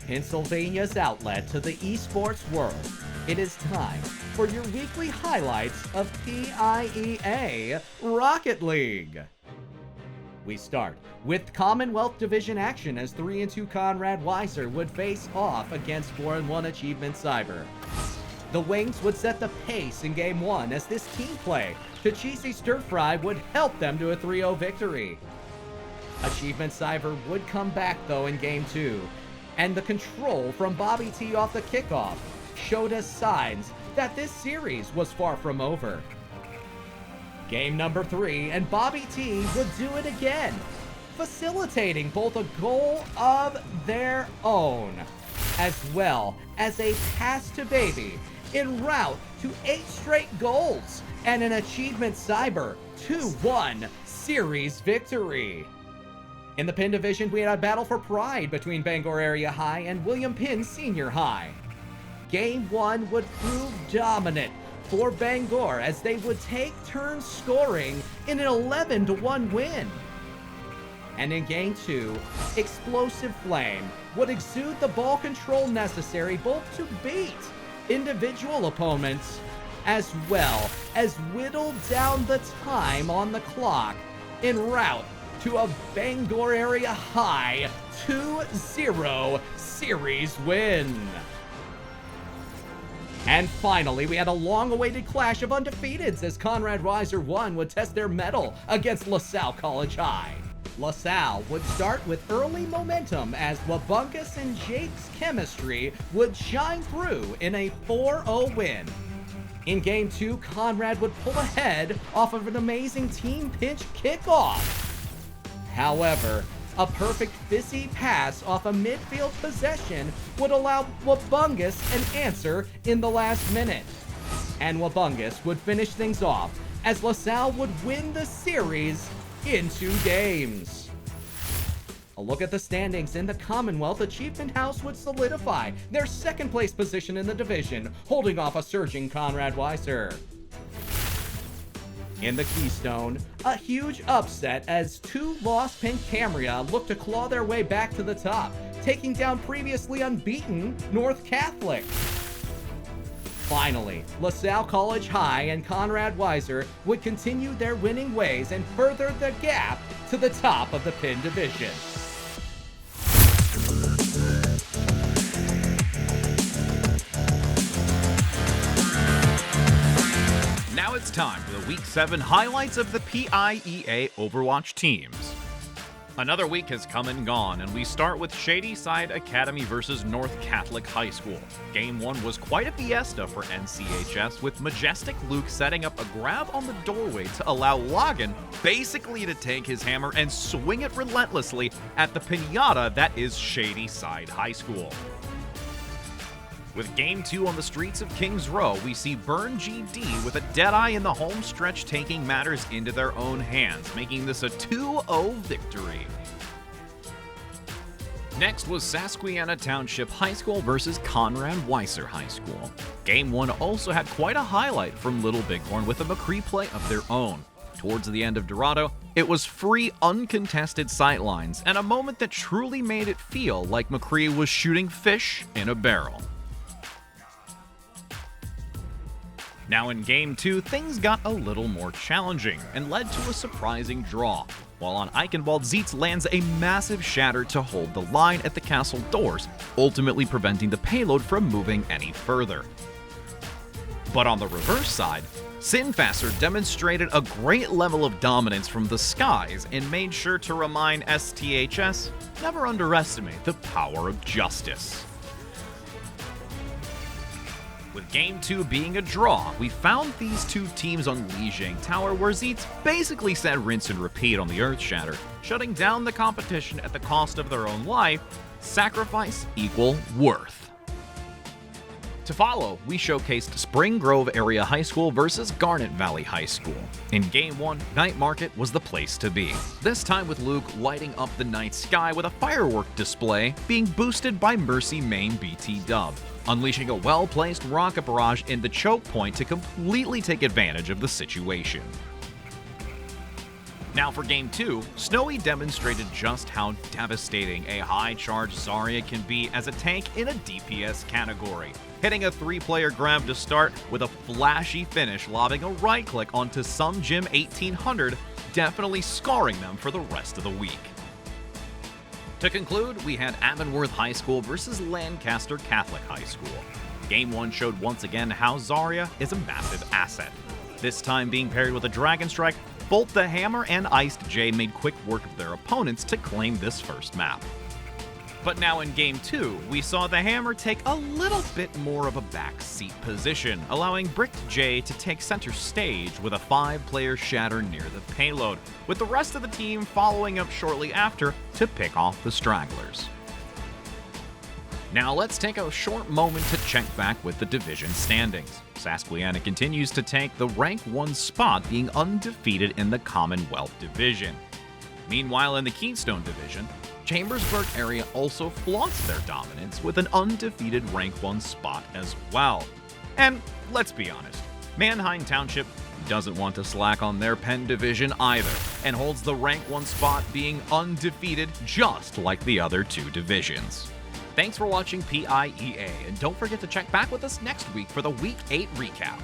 Pennsylvania's outlet to the esports world. It is time for your weekly highlights of PIEA Rocket League. We start with Commonwealth Division action as 3-2 Conrad Weiser would face off against 4-1 Achievement Cyber. The Wings would set the pace in Game 1 as this team play to Cheesy Stir Fry would help them to a 3-0 victory. Achievement Cyber would come back though in Game 2, and the control from Bobby T off the kickoff showed us signs that this series was far from over. Game number 3, and Bobby T would do it again, facilitating both a goal of their own, as well as a pass to Baby en route to 8 straight goals and an Achievement Cyber 2-1 series victory. In the Penn Division, we had a battle for pride between Bangor Area High and William Penn Senior High. Game 1 would prove dominant for Bangor as they would take turns scoring in an 11-1 win. And in Game 2, Explosive Flame would exude the ball control necessary both to beat individual opponents as well as whittle down the time on the clock en route to a Bangor Area High 2-0 series win. And finally, we had a long-awaited clash of undefeateds as Conrad Weiser 1 would test their mettle against LaSalle College High. LaSalle would start with early momentum as Wabungus and Jake's chemistry would shine through in a 4-0 win. In Game 2, Conrad would pull ahead off of an amazing team pinch kickoff. However, a perfect fizzy pass off a midfield possession would allow Wabungus an answer in the last minute. And Wabungus would finish things off as LaSalle would win the series in 2 games. A look at the standings in the Commonwealth, Achievement House would solidify their second place position in the division, holding off a surging Conrad Weiser. In the Keystone, a huge upset as 2 lost Penn Cambria look to claw their way back to the top, taking down previously unbeaten North Catholic. Finally, LaSalle College High and Conrad Weiser would continue their winning ways and further the gap to the top of the Penn Division. Now it's time for the Week 7 highlights of the PIEA Overwatch teams. Another week has come and gone, and we start with Shadyside Academy versus North Catholic High School. Game 1 was quite a fiesta for NCHS, with Majestic Luke setting up a grab on the doorway to allow Logan basically to take his hammer and swing it relentlessly at the piñata that is Shadyside High School. With Game 2 on the streets of Kings Row, we see Burn GD with a deadeye in the home stretch taking matters into their own hands, making this a 2-0 victory. Next was Susquehanna Township High School versus Conrad Weiser High School. Game 1 also had quite a highlight from Little Bighorn with a McCree play of their own. Towards the end of Dorado, it was free, uncontested sightlines, and a moment that truly made it feel like McCree was shooting fish in a barrel. Now in Game 2, things got a little more challenging and led to a surprising draw. While on Eichenwald, Zeitz lands a massive shatter to hold the line at the castle doors, ultimately preventing the payload from moving any further. But on the reverse side, Sinfaster demonstrated a great level of dominance from the skies and made sure to remind STHS, never underestimate the power of justice. With Game 2 being a draw, we found these 2 teams on Lijiang Tower where Zeitz basically said rinse and repeat on the Earth Shatter, shutting down the competition at the cost of their own life, sacrifice equal worth. To follow, we showcased Spring Grove Area High School versus Garnet Valley High School. In Game 1, Night Market was the place to be, this time with Luke lighting up the night sky with a firework display being boosted by Mercy main BT Dub, unleashing a well-placed rocket barrage in the choke point to completely take advantage of the situation. Now for Game 2, Snowy demonstrated just how devastating a high-charge Zarya can be as a tank in a DPS category, hitting a 3-player grab to start with a flashy finish, lobbing a right-click onto some Gym 1800, definitely scarring them for the rest of the week. To conclude, we had Avonworth High School versus Lancaster Catholic High School. Game 1 showed once again how Zarya is a massive asset. This time being paired with a Dragon Strike, both the Hammer and Iced J made quick work of their opponents to claim this first map. But now in Game 2, we saw the Hammer take a little bit more of a backseat position, allowing Bricked J to take center stage with a 5-player shatter near the payload, with the rest of the team following up shortly after to pick off the stragglers. Now let's take a short moment to check back with the division standings. Susquehanna continues to take the rank 1 spot, being undefeated in the Commonwealth Division. Meanwhile, in the Keystone Division, Chambersburg area also flaunts their dominance with an undefeated rank 1 spot as well. And let's be honest, Manheim Township doesn't want to slack on their Penn Division either, and holds the rank 1 spot, being undefeated just like the other 2 divisions. Thanks for watching PIEA, and don't forget to check back with us next week for the Week 8 recap.